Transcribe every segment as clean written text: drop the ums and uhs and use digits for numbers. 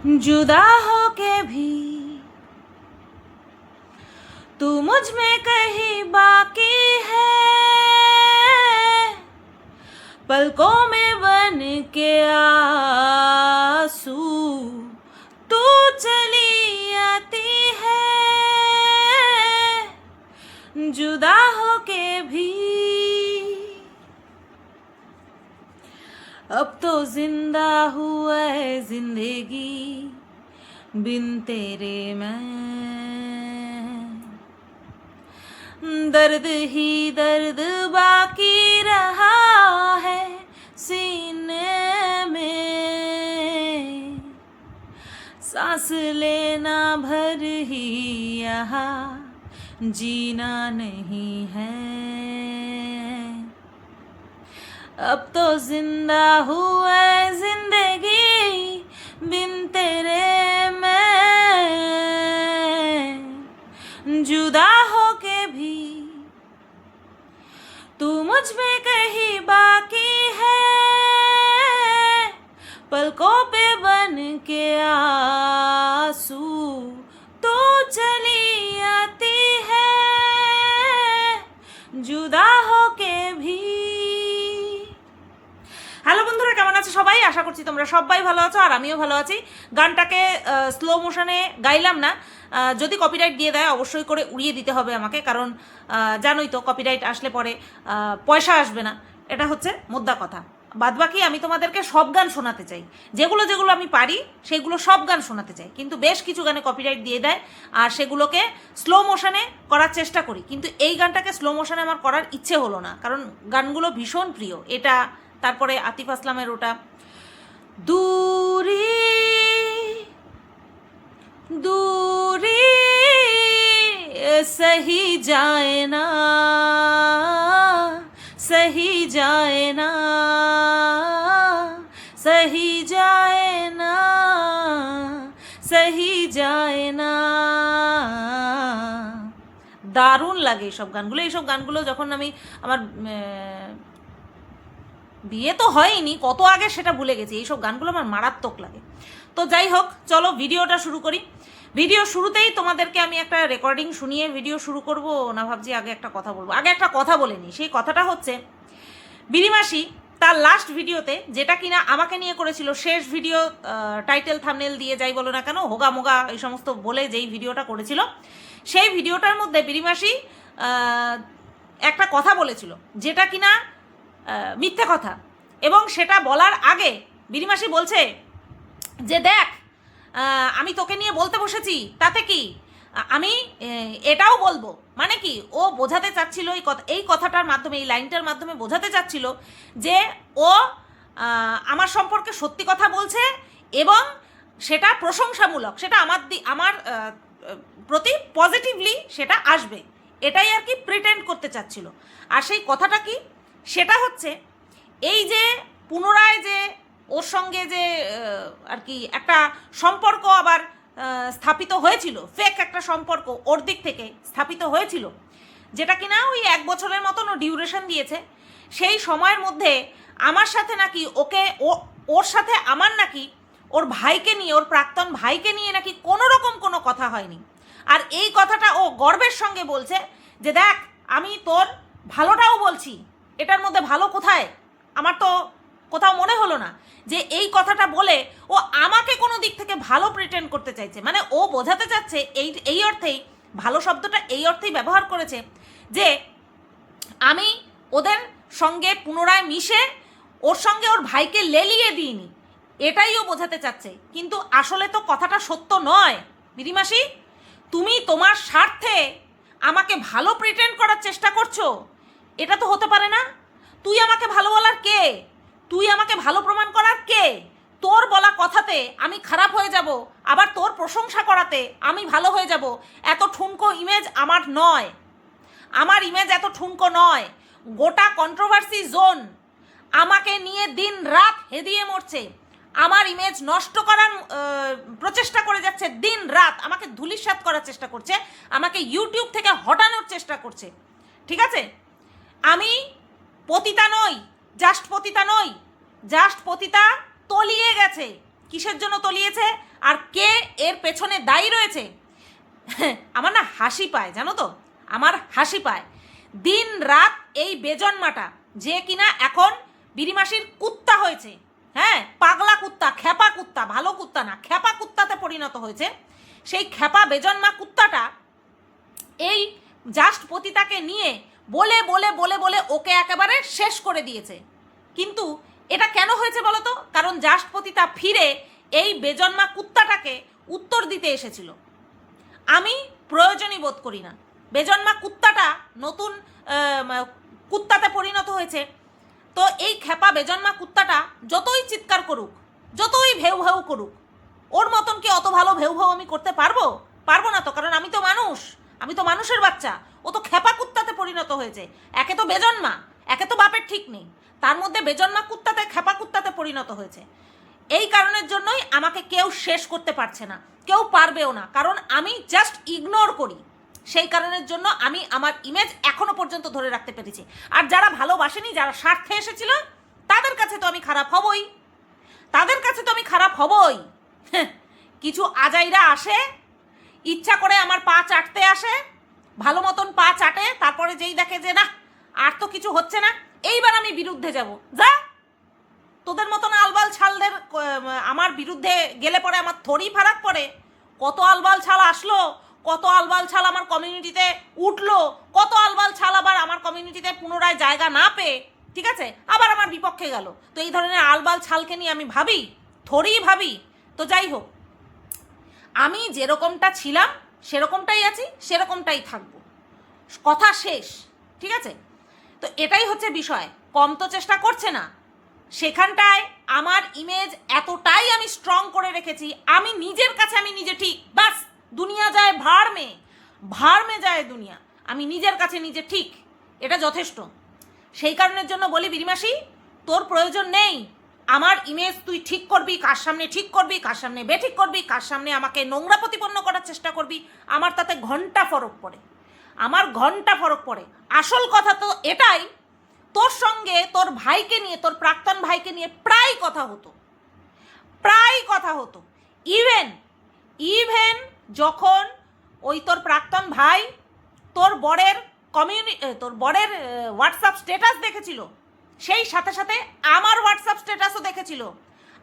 जुदा हो के भी तू मुझ में कहीं बाकी है, पलकों में बन के आंसू तू चली आती है, जुदा हो के भी। अब तो जिंदा हुआ है जिंदगी बिन तेरे मैं, दर्द ही दर्द बाकी रहा है सीने में, सांस लेना भर ही यहाँ जीना नहीं है। अब तो जिंदा हुआ है जिंदगी बिन तेरे मैं, जुदा हो के भी तू मुझ में कहीं बाकी है, पलकों पे बन के आंसू तू चली आती है, जुदा हो के भी। হ্যালো বন্ধুরা, কেমন আছো সবাই? আশা করছি তোমরা সবাই ভালো আছো আর আমিও ভালো আছি। গানটাকে স্লো মোশনে গাইলাম না, যদি কপিরাইট দিয়ে দেয় অবশ্যই করে উড়িয়ে দিতে হবে আমাকে, কারণ জানোই তো কপিরাইট আসলে পরে পয়সা আসবে না, এটা হচ্ছে মোদ্দা কথা। বাদবাকি আমি তোমাদেরকে সব গান শোনাতে চাই, যেগুলো যেগুলো আমি পারি সেগুলো সব গান শোনাতে চাই, কিন্তু বেশ কিছু গানে কপিরাইট দিয়ে দেয় আর সেগুলোকে স্লো মোশনে করার চেষ্টা করি, কিন্তু এই গানটাকে স্লো মোশনে আমার করার ইচ্ছে হলো না, কারণ গানগুলো ভীষণ প্রিয়। এটা তারপরে আতিফ আসলামের ওটা দূরে দূরে সহি যায় না, সহি যায় না, সহি যায় না, সহি যায় না। দারুণ লাগে এইসব গানগুলো। এইসব গানগুলো যখন আমি আমার বিয়ে তো হয়নি, কত আগে সেটা ভুলে গেছি, এইসব গানগুলো আমার মারাত্মক লাগে। তো যাই হোক, চলো ভিডিওটা শুরু করি। ভিডিও শুরুতেই তোমাদেরকে আমি একটা রেকর্ডিং শুনিয়ে ভিডিও শুরু করব না ভাবছি আগে একটা কথা বলবো। আগে একটা কথা বলে নিই, সেই কথাটা হচ্ছে বিরিমাসি তার লাস্ট ভিডিওতে, যেটা কিনা আমাকে নিয়ে করেছিল, শেষ ভিডিও, টাইটেল থাম্বনেল দিয়ে যাই বলো না কেন, হোগা মোগা এই সমস্ত বলে যেই ভিডিওটা করেছিল, সেই ভিডিওটার মধ্যে বিরিমাসি একটা কথা বলেছিল যেটা কিনা মিথ্যে কথা, এবং সেটা বলার আগে বিরিমাসি বলছে যে দেখ আমি তোকে নিয়ে বলতে বসেছি, তাতে কি আমি এটাও বলবো। মানে কি, ও বোঝাতে চাচ্ছিল এই কথাটার মাধ্যমে, এই লাইনটার মাধ্যমে বোঝাতে চাচ্ছিল যে ও আমার সম্পর্কে সত্যি কথা বলছে এবং সেটা প্রশংসামূলক, সেটা আমার প্রতি পজিটিভলি সেটা আসবে, এটাই আর কি প্রিটেন্ড করতে চাচ্ছিল। আর সেই কথাটা কি, সেটা হচ্ছে এই যে পুনরায় যে ওর সঙ্গে যে আর কি একটা সম্পর্ক আবার স্থাপিত হয়েছিল, ফেক একটা সম্পর্ক ওর দিক থেকে স্থাপিত হয়েছিল, যেটা কিনা ওই 1 বছরের মতন ও ডিউরেশন দিয়েছে, সেই সময়ের মধ্যে আমার সাথে নাকি ওর সাথে আমার নাকি ওর ভাইকে নিয়ে, ওর প্রাক্তন ভাইকে নিয়ে নাকি কোনো রকম কোনো কথা হয়নি। আর এই কথাটা ও গর্বের সঙ্গে বলছে যে দেখ আমি তোর ভালোটাও বলছি, এটার মধ্যে ভালো কোথায়, আমার তো কোথাও মনে হলো না যে এই কথাটা বলে ও আমাকে কোনো দিক থেকে ভালো প্রিটেন্ড করতে চাইছে। মানে ও বোঝাতে চাচ্ছে এই অর্থেই, ভালো শব্দটা এই অর্থেই ব্যবহার করেছে যে আমি ওদের সঙ্গে পুনরায় মিশে ওর সঙ্গে ওর ভাইকে লেলিয়ে দিইনি, এটাই ও বোঝাতে চাচ্ছে। কিন্তু আসলে তো কথাটা সত্য নয় বিরিমাসি, তুমি তোমার স্বার্থে আমাকে ভালো প্রিটেন্ড করার চেষ্টা করছো, এটা তো হতে পারে না। তুই আমাকে ভালো বলার কে? তুই আমাকে ভালো প্রমাণ করার কে? তোর বলা কথাতে আমি খারাপ হয়ে যাব, আবার তোর প্রশংসা করাতে আমি ভালো হয়ে যাব, এত ঠুনকো ইমেজ আমার নয়, আমার ইমেজ এত ঠুনকো নয়। গোটা কন্ট্রোভার্সি জোন আমাকে নিয়ে দিন রাত হেদিয়ে মরছে, আমার ইমেজ নষ্ট করার প্রচেষ্টা করে যাচ্ছে, দিন রাত আমাকে ধূলিসাৎ করার চেষ্টা করছে, আমাকে ইউটিউব থেকে হটানোর চেষ্টা করছে। ঠিক আছে, আমি পতিতা নই, জাস্ট পতিতা নই, জাস্ট পতিতা তলিয়ে গেছে। কিসের জন্য তলিয়েছে? আর কে এর পেছনে দায়ী রয়েছে, আমার না হাসি পায়, জানো তো, আমার হাসি পায়। দিন রাত এই বেজন্মাটা, যে কিনা এখন বিরিমাসির কুত্তা হয়েছে, হ্যাঁ, পাগলা কুত্তা, খেপা কুত্তা, ভালো কুত্তা না, খেপা কুত্তাতে পরিণত হয়েছে, সেই খেপা বেজন্মা কুত্তাটা এই জাস্ট পতিতাকে নিয়ে বলে বলে বলে বলে ওকে একেবারে শেষ করে দিয়েছে। কিন্তু এটা কেন হয়েছে বলো তো? কারণ জাস্ট পতিতা ফিরে এই বেজন্মা কুত্তাটাকে উত্তর দিতে এসেছিল। আমি প্রয়োজনই বোধ করি না। বেজন্মা কুত্তাটা নতুন কুত্তাতে পরিণত হয়েছে, তো এই খেপা বেজন্মা কুত্তাটা যতই চিৎকার করুক, যতই ভেউ ভেউ করুক, ওর মতন কি অত ভালো ভেউ ভেউ আমি করতে পারবো? পারবো না তো, কারণ আমি তো মানুষ, আমি তো মানুষের বাচ্চা। ও তো খেপা কুত্তাতে পরিণত হয়েছে। একে তো বেজন্মা, একে তো বাপের ঠিক নেই, তার মধ্যে বেজন্মা কুত্তাতে খেপা কুত্তাতে পরিণত হয়েছে। এই কারণের জন্যই আমাকে কেউ শেষ করতে পারছে না, কেউ পারবেও না, কারণ আমি জাস্ট ইগনোর করি। সেই কারণের জন্য আমি আমার ইমেজ এখনো পর্যন্ত ধরে রাখতে পেরেছি। আর যারা ভালোবাসেনি, যারা স্বার্থে এসেছিল, তাদের কাছে তো আমি খারাপ হবই, তাদের কাছে তো আমি খারাপ হবই। কিছু আজাইরা আসে, ইচ্ছা করে আমার পা চাটতে আসে, ভালো মতন পা চাটে, তারপরে যেই দেখে যে না আর তো কিছু হচ্ছে না, এইবার আমি বিরুদ্ধে যাব, যা তোদের মতন আলবাল ছালদের আমার বিরুদ্ধে গেলে পরে আমার থরি ফারাক পড়ে। কত আলবাল ছাল আসলো, কত আলবাল ছাল আমার কমিউনিটিতে উঠলো, কত আলবাল ছাল আবার আমার কমিউনিটিতে পুনরায় জায়গা না পেয়ে, ঠিক আছে, আবার আমার বিপক্ষে গেল। তো এই ধরনের আলবাল ছালকে নিয়ে আমি ভাবি, থরি ভাবি। তো যাই হোক, আমি যেরকমটা ছিলাম সেরকমটাই আছি, সেরকমটাই থাকবো, কথা শেষ, ঠিক আছে? তো এটাই হচ্ছে বিষয়। কম তো চেষ্টা করছে না, সেখানটায় আমার ইমেজ এতটাই আমি স্ট্রং করে রেখেছি, আমি নিজের কাছে আমি নিজে ঠিক, বাস দুনিয়া যায় ভাড় মে যায় দুনিয়া, আমি নিজের কাছে নিজে ঠিক, এটা যথেষ্ট। সেই কারণের জন্য বলি বিরিমাসি, তোর প্রয়োজন নেই আমার ইমেজ তুই ঠিক করবি, কার সামনে ঠিক করবি, কার সামনে বেঠিক করবি, কার সামনে আমাকে নোংরা প্রতিপন্ন করার চেষ্টা করবি, আমার তাতে ঘন্টা ফরক পড়ে, আমার ঘন্টা ফরক পড়ে। আসল কথা তো এটাই, তোর সঙ্গে তোর ভাইকে নিয়ে, তোর প্রাক্তন ভাইকে নিয়ে প্রায় কথা হতো। ইভেন যখন ওই তোর প্রাক্তন ভাই তোর বরের হোয়াটসঅ্যাপ স্ট্যাটাস দেখেছিল, সেই সাথে সাথে আমার হোয়াটসঅ্যাপ স্ট্যাটাসও দেখেছিল।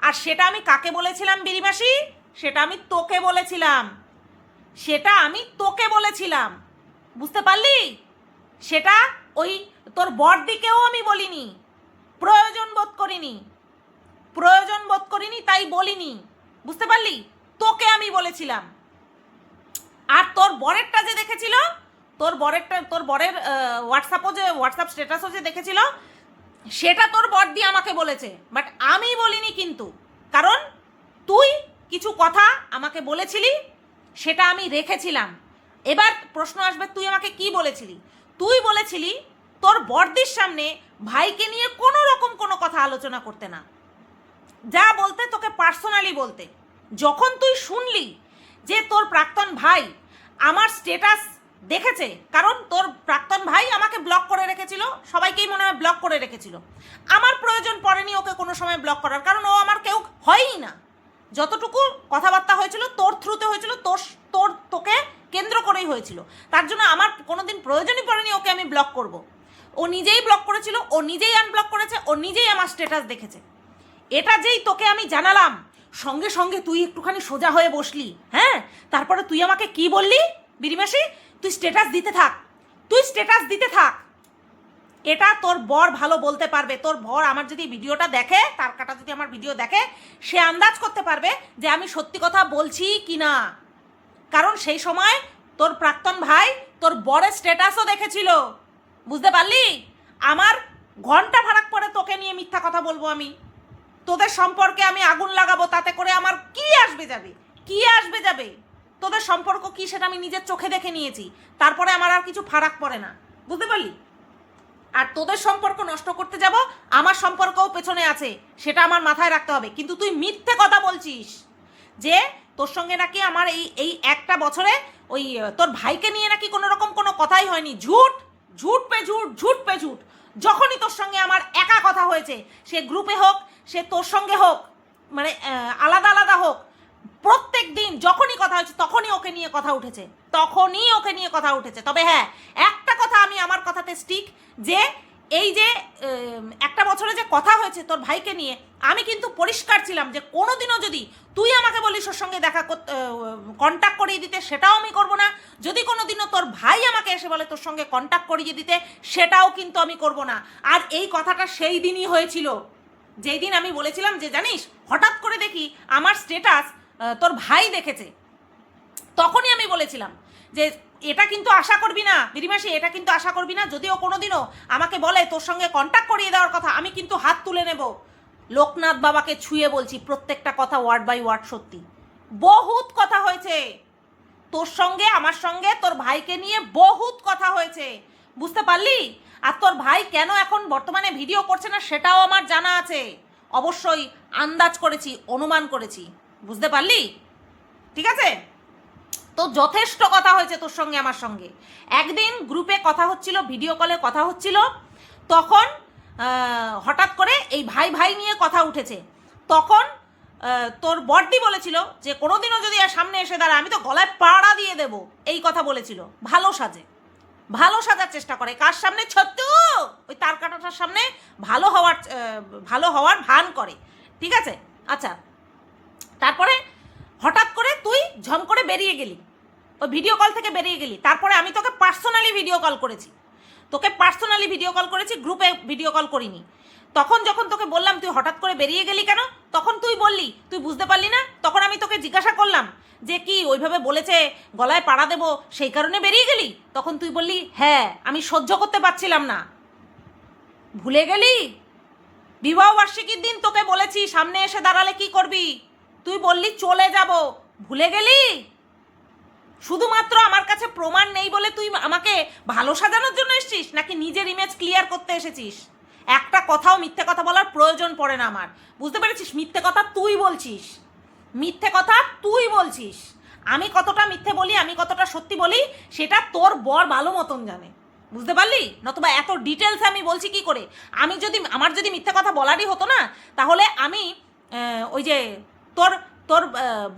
আর সেটা আমি কাকে বলেছিলাম বিরিমাসি? সেটা আমি তোকে বলেছিলাম, বুঝতে পারলি? সেটা ওই তোর বড়দিকেও আমি বলিনি, প্রয়োজন বোধ করিনি, তাই বলিনি, বুঝতে পারলি? তোকে আমি বলেছিলাম। আর তোর বরেরটা যে দেখেছিল, তোর বরের হোয়াটসঅ্যাপ স্ট্যাটাসও যে দেখেছিল, সেটা তোর বড়দি আমাকে বলেছে, বাট আমি বলিনি কিন্তু, কারণ তুই কিছু কথা আমাকে বলেছিলি, সেটা আমি রেখেছিলাম। এবার প্রশ্ন আসবে, তুই আমাকে কি বলেছিলি? তুই বলেছিলি তোর বড়দির সামনে ভাইকে নিয়ে কোনো রকম কোনো কথা আলোচনা করতে না, যা বলতে তোকে পার্সোনালি বলতে। যখন তুই শুনলি যে তোর প্রাক্তন ভাই আমার স্ট্যাটাস দেখেছে, কারণ তোর প্রাক্তন ভাই আমাকে ব্লক করে রেখেছিল, সবাইকেই মনে হয় ব্লক করে রেখেছিল, আমার প্রয়োজন পড়েনি ওকে কোনো সময় ব্লক করার, কারণ ও আমার কেউ হয়ই না। যতটুকু কথাবার্তা হয়েছিল তোর থ্রুতে হয়েছিল, তোকে কেন্দ্র করেই হয়েছিল, তার জন্য আমার কোনোদিন প্রয়োজনই পড়েনি ওকে আমি ব্লক করব। ও নিজেই ব্লক করেছিল, ও নিজেই আনব্লক করেছে, ও নিজেই আমার স্ট্যাটাস দেখেছে। এটা যেই তোকে আমি জানালাম, সঙ্গে সঙ্গে তুই একটুখানি সোজা হয়ে বসলি, হ্যাঁ? তারপরে তুই আমাকে কি বললি বিরিমাসি? তুই স্ট্যাটাস দিতে থাক। এটা তোর বর ভালো বলতে পারবে। তোর বর আমার যদি ভিডিওটা দেখে, তার কাটা যদি আমার ভিডিও দেখে, সে আন্দাজ করতে পারবে যে আমি সত্যি কথা বলছি কি না, কারণ সেই সময় তোর প্রাক্তন ভাই তোর বরের স্ট্যাটাসও দেখেছিল, বুঝতে পারলি? আমার ঘন্টা ফারাক পরে তোকে নিয়ে মিথ্যা কথা বলবো আমি, তোদের সম্পর্কে আমি আগুন লাগাবো, তাতে করে আমার কি আসবে যাবে? তোদের সম্পর্ক কি সেটা আমি নিজের চোখে দেখে নিয়েছি, তারপরে আমার আর কিছু ফারাক পড়ে না, বুঝতে পারলি? আর তোদের সম্পর্ক নষ্ট করতে যাব, আমার সম্পর্কও পেছনে আছে, সেটা আমার মাথায় রাখতে হবে। কিন্তু তুই মিথ্যে কথা বলছিস যে তোর সঙ্গে নাকি আমার এই একটা বছরে ওই তোর ভাইকে নিয়ে নাকি কোনো রকম কোনো কথাই হয়নি। ঝুট পে ঝুট। যখনই তোর সঙ্গে আমার একা কথা হয়েছে, সে গ্রুপে হোক, সে তোর সঙ্গে হোক, মানে আলাদা হোক, প্রত্যেক প্রত্যেকদিন যখনই কথা হয়েছে তখনই ওকে নিয়ে কথা উঠেছে, তবে হ্যাঁ একটা কথা আমি আমার কথাতে স্টিক, যে এই যে একটা বছরে যে কথা হয়েছে তোর ভাইকে নিয়ে, আমি কিন্তু পরিষ্কার ছিলাম যে কোনোদিনও যদি তুই আমাকে বলিস ওর সঙ্গে দেখা করতে, কন্ট্যাক্ট করিয়ে দিতে, সেটাও আমি করব না। যদি কোনোদিনও তোর ভাই আমাকে এসে বলে তোর সঙ্গে কন্ট্যাক্ট করিয়ে দিতে, সেটাও কিন্তু আমি করব না। আর এই কথাটা সেই দিনই হয়েছিল যেই দিন আমি বলেছিলাম যে জানিস হঠাৎ করে দেখি আমার স্ট্যাটাস তোর ভাই দেখেছে, তখনই আমি বলেছিলাম যে এটা কিন্তু আশা করবি না দিদিমাসি, এটা কিন্তু আশা করবি না, যদিও কোনোদিনও আমাকে বলে তোর সঙ্গে কন্ট্যাক্ট করিয়ে দেওয়ার কথা, আমি কিন্তু হাত তুলে নেব। লোকনাথ বাবাকে ছুঁয়ে বলছি, প্রত্যেকটা কথা ওয়ার্ড বাই ওয়ার্ড সত্যি। বহুত কথা হয়েছে তোর সঙ্গে, আমার সঙ্গে, তোর ভাইকে নিয়ে বহুত কথা হয়েছে, বুঝতে পারলি? আর তোর ভাই কেন এখন বর্তমানে ভিডিও করছে না সেটাও আমার জানা আছে, অবশ্যই আন্দাজ করেছি, অনুমান করেছি, বুঝতে পারলি? ঠিক আছে, তো যথেষ্ট কথা হয়েছে তোর সঙ্গে আমার সঙ্গে। একদিন গ্রুপে কথা হচ্ছিল, ভিডিও কলে কথা হচ্ছিল, তখন হঠাৎ করে এই ভাই ভাই নিয়ে কথা উঠেছে। তখন তোর বড়দি বলেছিল যে কোনোদিনও যদি আর সামনে এসে দাঁড়ায় আমি তো গলায় পাড়া দিয়ে দেব, এই কথা বলেছিল। ভালো সাজার চেষ্টা করে, কার সামনে? ছত্তু, ওই তার কাটাটার সামনে ভালো হওয়ার ভান করে, ঠিক আছে? আচ্ছা, তারপরে হঠাৎ করে তুই ঝম করে বেরিয়ে গেলি, ওই ভিডিও কল থেকে বেরিয়ে গেলি। তারপরে আমি তোকে পার্সোনালি ভিডিও কল করেছি, গ্রুপে ভিডিও কল করিনি। তখন যখন তোকে বললাম তুই হঠাৎ করে বেরিয়ে গেলি কেন, তখন তুই বললি তুই বুঝতে পারলি না। তখন আমি তোকে জিজ্ঞাসা করলাম যে কি ওইভাবে বলেছে গলায় পাড়া দেবো সেই কারণে বেরিয়ে গেলি? তখন তুই বললি হ্যাঁ আমি সহ্য করতে পারছিলাম না। ভুলে গেলি? বিবাহ বার্ষিকীর দিন তোকে বলেছি সামনে এসে দাঁড়ালে কি করবি, তুই বললি চলে যাব, ভুলে গেলি? শুধুমাত্র আমার কাছে প্রমাণ নেই বলে তুই আমাকে ভালো সাজানোর জন্য এসেছিস, নাকি নিজের ইমেজ ক্লিয়ার করতে এসেছিস? একটা কথাও মিথ্যে কথা বলার প্রয়োজন পড়ে না আমার, বুঝতে পেরেছিস? মিথ্যে কথা তুই বলছিস। আমি কতটা মিথ্যে বলি, আমি কতটা সত্যি বলি, সেটা তোর বর ভালো মতন জানে, বুঝতে পারলি? নতুবা এত ডিটেলস আমি বলছি কি করে? আমার যদি মিথ্যে কথা বলারই হতো না, তাহলে আমি ওই যে তোর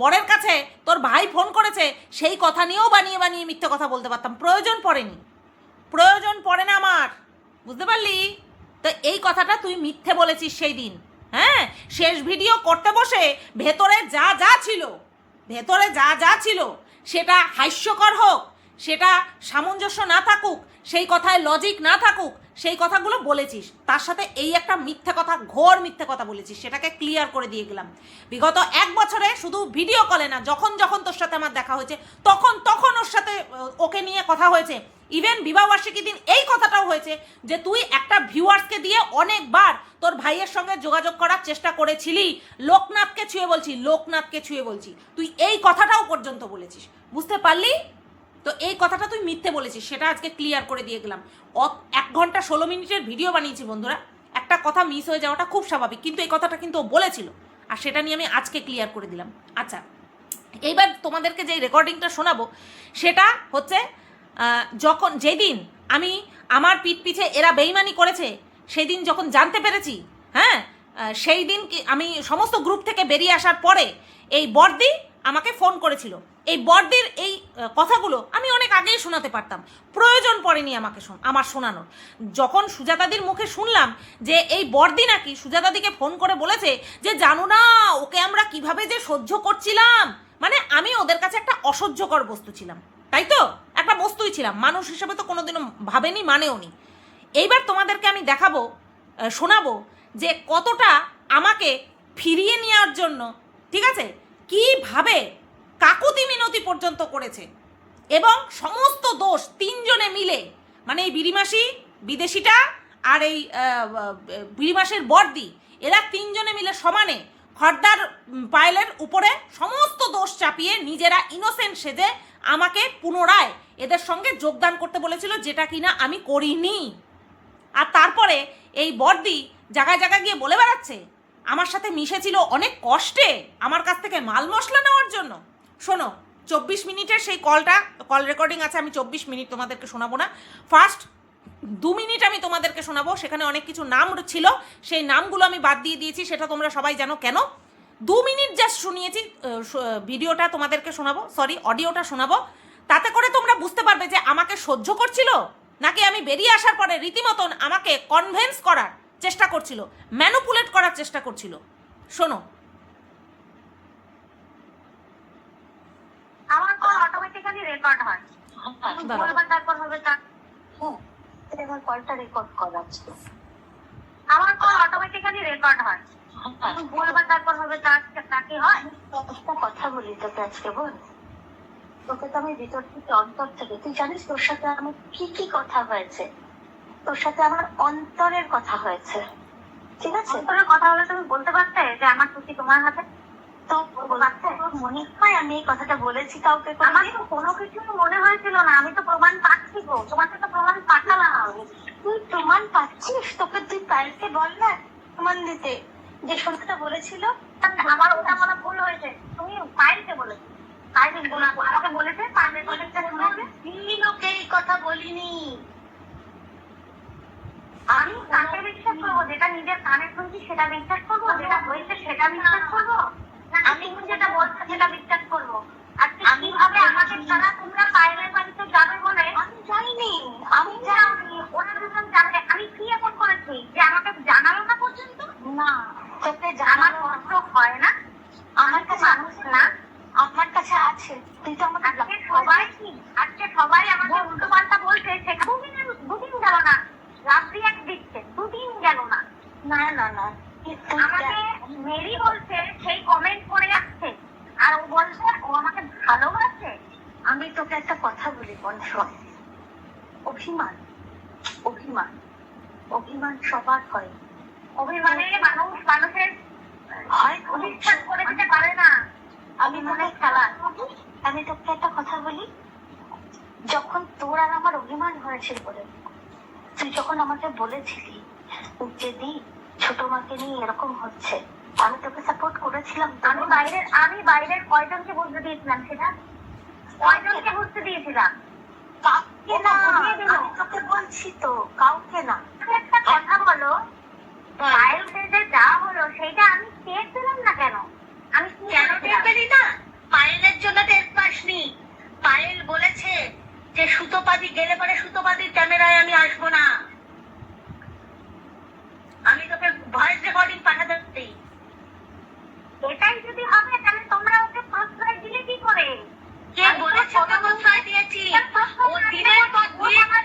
বরের কাছে তোর ভাই ফোন করেছে সেই কথা নিয়েও বানিয়ে মিথ্যে কথা বলতে পারতাম, প্রয়োজন পড়ে না আমার, বুঝতে পারলি? তো এই কথাটা তুই মিথ্যে বলেছিস সেই দিন। হ্যাঁ, শেষ ভিডিও করতে বসে ভেতরে যা ছিল সেটা হাস্যকর হোক, সেটা সামঞ্জস্য না থাকুক, সেই কথায় লজিক না থাকুক, সেই কথাগুলো বলেছিস। তার সাথে এই একটা মিথ্যে কথা, ঘোর মিথ্যে কথা বলেছিস, সেটাকে ক্লিয়ার করে দিয়ে গেলাম। বিগত 1 বছরে শুধু ভিডিও কলে না, যখন তোর সাথে আমার দেখা হয়েছে তখন ওর সাথে ওকে নিয়ে কথা হয়েছে। ইভেন বিবাহবার্ষিকীর দিন এই কথাটাও হয়েছে যে তুই একটা ভিউয়ার্সকে দিয়ে অনেকবার তোর ভাইয়ের সঙ্গে যোগাযোগ করার চেষ্টা করেছিলি। লোকনাথকে ছুঁয়ে বলছি, তুই এই কথাটাও পর্যন্ত বলেছিস, বুঝতে পারলি? তো এই কথাটা তুই মিথ্যে বলেছিস, সেটা আজকে ক্লিয়ার করে দিয়ে গেলাম। 1 ঘন্টা 16 মিনিটের ভিডিও বানিয়েছি বন্ধুরা, একটা কথা মিস হয়ে যাওয়াটা খুব স্বাভাবিক, কিন্তু এই কথাটা কিন্তু ও বলেছিল, আর সেটা নিয়ে আমি আজকে ক্লিয়ার করে দিলাম। আচ্ছা, এইবার তোমাদেরকে যে রেকর্ডিংটা শোনাবো সেটা হচ্ছে যেদিন আমি আমার পিছে এরা বেইমানি করেছে সেদিন যখন জানতে পেরেছি, হ্যাঁ, সেই দিন আমি সমস্ত গ্রুপ থেকে বেরিয়ে আসার পরে এই বড়দি আমাকে ফোন করেছিল। এই বড়দির এই কথাগুলো আমি অনেক আগেই শোনাতে পারতাম, প্রয়োজন পড়েনি আমার শোনানোর। যখন সুজাতাদির মুখে শুনলাম যে এই বড়দি নাকি সুজাতাদিকে ফোন করে বলেছে যে জানো না ওকে আমরা কিভাবে যে সহ্য করছিলাম, মানে আমি ওদের কাছে একটা অসহ্যকর বস্তু ছিলাম, তাই তো? একটা বস্তুই ছিলাম, মানুষ হিসেবে তো কোনোদিনও ভাবেনি, মানেও নি। এইবার তোমাদেরকে আমি শোনাবো যে কতটা আমাকে ফিরিয়ে নেওয়ার জন্য, ঠিক আছে, কিভাবে কাকুতি মিনতি পর্যন্ত করেছে, এবং সমস্ত দোষ 3 জনে মিলে, মানে এই বিড়িমাসি বিদেশিটা আর এই বিড়িমাসের বড়দি, এরা 3 জনে মিলে সমানে খর্দার পায়েলের উপরে সমস্ত দোষ চাপিয়ে নিজেরা ইনোসেন্ট সেজে আমাকে পুনরায় এদের সঙ্গে যোগদান করতে বলেছিল, যেটা কিনা আমি করিনি। আর তারপরে এই বড়দি জায়গায় জায়গায় গিয়ে বলে বেড়াচ্ছে আমার সাথে মিশেছিল অনেক কষ্টে আমার কাছ থেকে মাল মশলা নেওয়ার জন্য। শোনো, 24 মিনিটের সেই কল রেকর্ডিং আছে, আমি 24 মিনিট তোমাদেরকে শোনাবো না, ফার্স্ট 2 মিনিট আমি তোমাদেরকে শোনাবো। সেখানে অনেক কিছু নাম ছিল, সেই নামগুলো আমি বাদ দিয়ে দিয়েছি, সেটা তোমরা সবাই জানো কেন। 2 মিনিট জাস্ট শুনিয়েছি, ভিডিওটা তোমাদেরকে শোনাবো, সরি অডিওটা শোনাবো, তাতে করে তোমরা বুঝতে পারবে যে আমাকে সহ্য করছিল নাকি আমি বেরিয়ে আসার পরে রীতিমতন আমাকে কনভিন্স করার চেষ্টা করছিল, ম্যানুপুলেট করার চেষ্টা করছিল। শোনো। আমার কল অটোমেটিক্যালি রেকর্ড হয়, বলবার তারপর হবে তা আমার কলটা রেকর্ড করা আছে, আমার কল অটোমেটিক্যালি রেকর্ড হয়, বলবার তারপর হবে তাকে হয়। একটা কথা বলি তোকে আজকে, বল তোকে তো আমি ভিতর থেকে অন্তর থেকে, তুই জানিস তোর সাথে আমার কি কি কথা হয়েছে, তোর সাথে আমার অন্তরের কথা হয়েছে, ঠিক আছে? অন্তরের কথা হলে তুমি বলতে পারতে যে আমার টুকি তোমার হাতে, তো মনে হয় আমি এই কথাটা বলেছি কাউকে? আমার তো কোনো কিছু মনে হয়েছিল না, আমি তো প্রমাণ পাচ্ছি গো, তোমাকে তো প্রমাণ পাঠালাম। তুই প্রমাণ পাচ্ছিস? তোকে তুই পায়েলকে বল না প্রমাণ দিতে যে সন্ধ্যাটা বলেছিল। আমার ওটা মনে ভুল হয়েছে, তুমি পায়েলকে বলেছো, পায়েল আমাকে বলেছে, পায়েলের কথাটা শুনেছে, লোকে এই কথা বলিনি। আমি কাকে বিশ্বাস করবো? যেটা নিজের কানে শুনছি সেটা বিশ্বাস করবো, যেটা হয়েছে সেটা বিশ্বাস করবো, আমি যেটা বলছি সেটা বিশ্বাস করবো? আর কিভাবে আমাকে ছাড়া তোমরা পায়েলের বাড়িতে যাবে বলে? আমি যাইনি, আমি যাইনি, ওরা দুজন যাবে। আমি কি এমন করেছি যে আমাকে জানালো না পর্যন্ত? না, তোকে জানার কষ্ট হয় না, আমার কাছে মানুষ না, আমার কাছে আছে। তুই তো আমাকে আজকে সবাই আমাকে উল্টো পাল্টা বলছে, সেটা দুদিন গেল না, রাত্রি এক দিচ্ছে, দুদিন গেল না। না না না, আমাকে মেরি বলছে, সেই কমেন্ট করে আসছে, আর ও বলছে ও আমাকে ভালোবাসে। আমি তোকে একটা কথা বলি বংশ, অভিমান অভিমান অভিমান সবার হয়, অভিমানে মানুষের হয় অভিমান করে দিতে পারে না। আমি মনে খেলা, আমি তোকে একটা কথা বলি, যখন তোর আর আমার অভিমান হয়েছিল বলে, তুই যখন আমাকে বলেছিলি যে দি ছোট মাকে নিয়ে এরকম হচ্ছে, আমি তোকে সাপোর্ট করেছিলাম। আমি বাইরের কয়জনকে বুঝতে দিয়েছিলাম সেটা? কয়জনকে বুঝতে দিয়েছিলাম? কাউকে না, আমি তোকে বলছি তো, কাউকে না। একটা কথা বলো, পায়েল যে যা হলো সেইটা আমি টের পেলাম না কেন? আমি কেন টের পেলি না? পায়েলের জন্য টের পাসনি। পায়েল বলেছে যে সুতোপাদি গেলে পরে সুতোপাদির ক্যামেরায় আমি আসবো না, আমি তোকে ভয়েস রেকর্ডিং পাঠাতে দিই। এটাই যদি হবে তাহলে তোমরা ওকে প্রশ্রয় দিলে কি করে? কে বলেছে ওকে প্রশ্রয় দিয়েছি? ও দিনের পর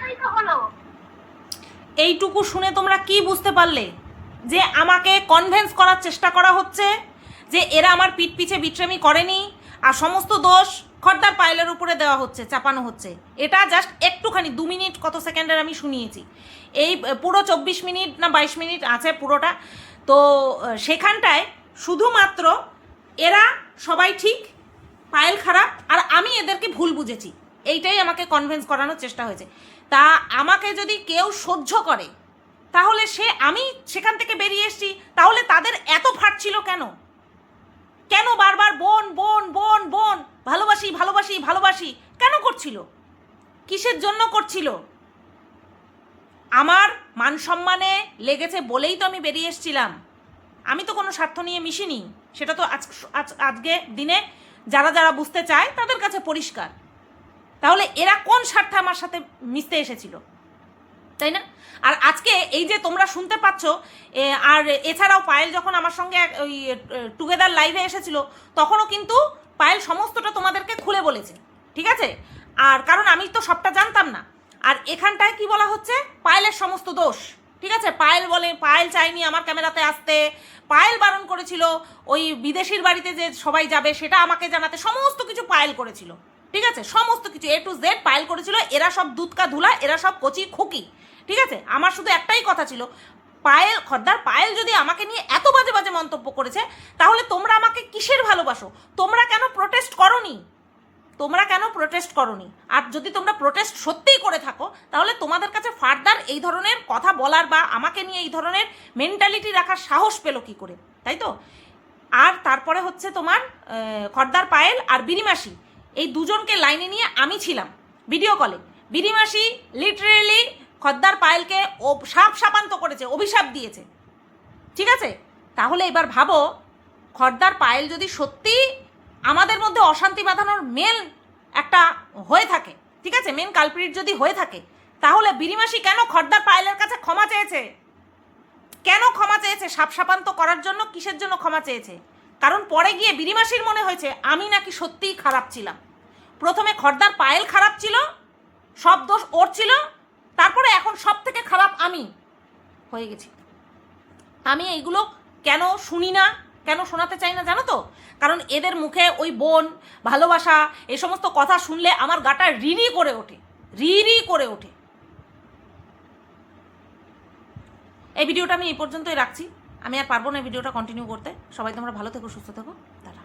দিন তো হলো। এইটুকু শুনে তোমরা কি বুঝতে পারলে? যে আমাকে কনভিন্স করার চেষ্টা করা হচ্ছে যে এরা আমার পিঠ পিছে বিট্রেমি করেনি, আর সমস্ত দোষ খর্দার পায়েলের উপরে দেওয়া হচ্ছে, চাপানো হচ্ছে। এটা জাস্ট একটুখানি 2 মিনিট কত সেকেন্ডের আমি শুনিয়েছি, এই পুরো 24 মিনিট না 22 মিনিট আছে পুরোটা। তো সেখানটায় শুধুমাত্র এরা সবাই ঠিক, পায়েল খারাপ, আর আমি এদেরকে ভুল বুঝেছি, এইটাই আমাকে কনভিন্স করানোর চেষ্টা হয়েছে। তা আমাকে যদি কেউ সহ্য করে তাহলে আমি সেখান থেকে বেরিয়ে এসেছি, তাহলে তাদের এত ফাটছিল কেন? কেন বারবার বোন বোন বোন বোন, ভালোবাসি ভালোবাসি ভালোবাসি কেন করছিল? কিসের জন্য করছিল? আমার মান সম্মানে লেগেছে বলেই তো আমি বেরিয়ে এসেছিলাম, আমি তো কোনো স্বার্থ নিয়ে মিশিনি। সেটা তো আজকে দিনে যারা যারা বুঝতে চায় তাদের কাছে পরিষ্কার। তাহলে এরা কোন স্বার্থে আমার সাথে মিশতে এসেছিল, তাই না? আর আজকে এই যে তোমরা শুনতে পাচ্ছ, আর এছাড়াও পায়েল যখন আমার সঙ্গে ওই টুগেদার লাইভে এসেছিল তখনও কিন্তু পায়েল সমস্তটা তোমাদেরকে খুলে বলেছে, ঠিক আছে? আর কারণ আমি তো সবটা জানতাম না। আর এখানটায় কি বলা হচ্ছে? পায়েলের সমস্ত দোষ, ঠিক আছে? পায়েল বলে পায়েল চাইনি আমার ক্যামেরাতে আসতে, পায়েল বারণ করেছিল ওই বিদেশির বাড়িতে যে সবাই যাবে সেটা আমাকে জানাতে, সমস্ত কিছু পায়েল করেছিল, ঠিক আছে? সমস্ত কিছু A to Z পায়েল করেছিল। এরা সব দুধকা ধুলা, এরা সব কচি খুকি, ঠিক আছে? আমার শুধু একটাই কথা ছিল, পায়েল খদ্দার পায়েল যদি আমাকে নিয়ে এত বাজে বাজে মন্তব্য করেছে তাহলে তোমরা আমাকে কিসের ভালোবাসো? তোমরা কেন প্রোটেস্ট করোনি? তোমরা কেন প্রোটেস্ট করোনি? আর যদি তোমরা প্রোটেস্ট সত্যিই করে থাকো তাহলে তোমাদের কাছে ফার্দার এই ধরনের কথা বলার বা আমাকে নিয়ে এই ধরনের মেন্টালিটি রাখার সাহস পেলো কী করে, তাই তো? আর তারপরে হচ্ছে তোমার খদ্দার পায়েল আর বিরিমাসি, এই দুজনকে লাইনে নিয়ে আমি ছিলাম ভিডিও কলে। বিরিমাসি লিটারেলি খদ্দার পায়েলকে শাপান্ত করেছে, অভিশাপ দিয়েছে, ঠিক আছে? তাহলে এবার ভাবো খর্দার পায়েল যদি সত্যি আমাদের মধ্যে অশান্তি বাঁধানোর মেন একটা হয়ে থাকে, ঠিক আছে, মেন কালপ্রিট যদি হয়ে থাকে, তাহলে বিরিমাসি কেন খর্দার পায়েলের কাছে ক্ষমা চেয়েছে? কেন ক্ষমা চেয়েছে? সাপসাপান্ত করার জন্য? কিসের জন্য ক্ষমা চেয়েছে? কারণ পরে গিয়ে বিরিমাসির মনে হয়েছে আমি নাকি সত্যিই খারাপ ছিলাম। প্রথমে খর্দার পায়েল খারাপ ছিল, সব দোষ ওর ছিল, তারপরে এখন সব থেকে খারাপ আমি হয়ে গেছি। আমি এইগুলো কেন শুনি না, কেন শোনাতে চাই না জানো তো? কারণ এদের মুখে ওই বোন, ভালোবাসা, এই সমস্ত কথা শুনলে আমার গাটা রিরি করে ওঠে, রিরি করে ওঠে। এই ভিডিওটা আমি এই পর্যন্তই রাখছি। আমি আর পারবো না এই ভিডিওটা কন্টিনিউ করতে। সবাই তোমরা ভালো থেকো, সুস্থ থেকো, টাটা।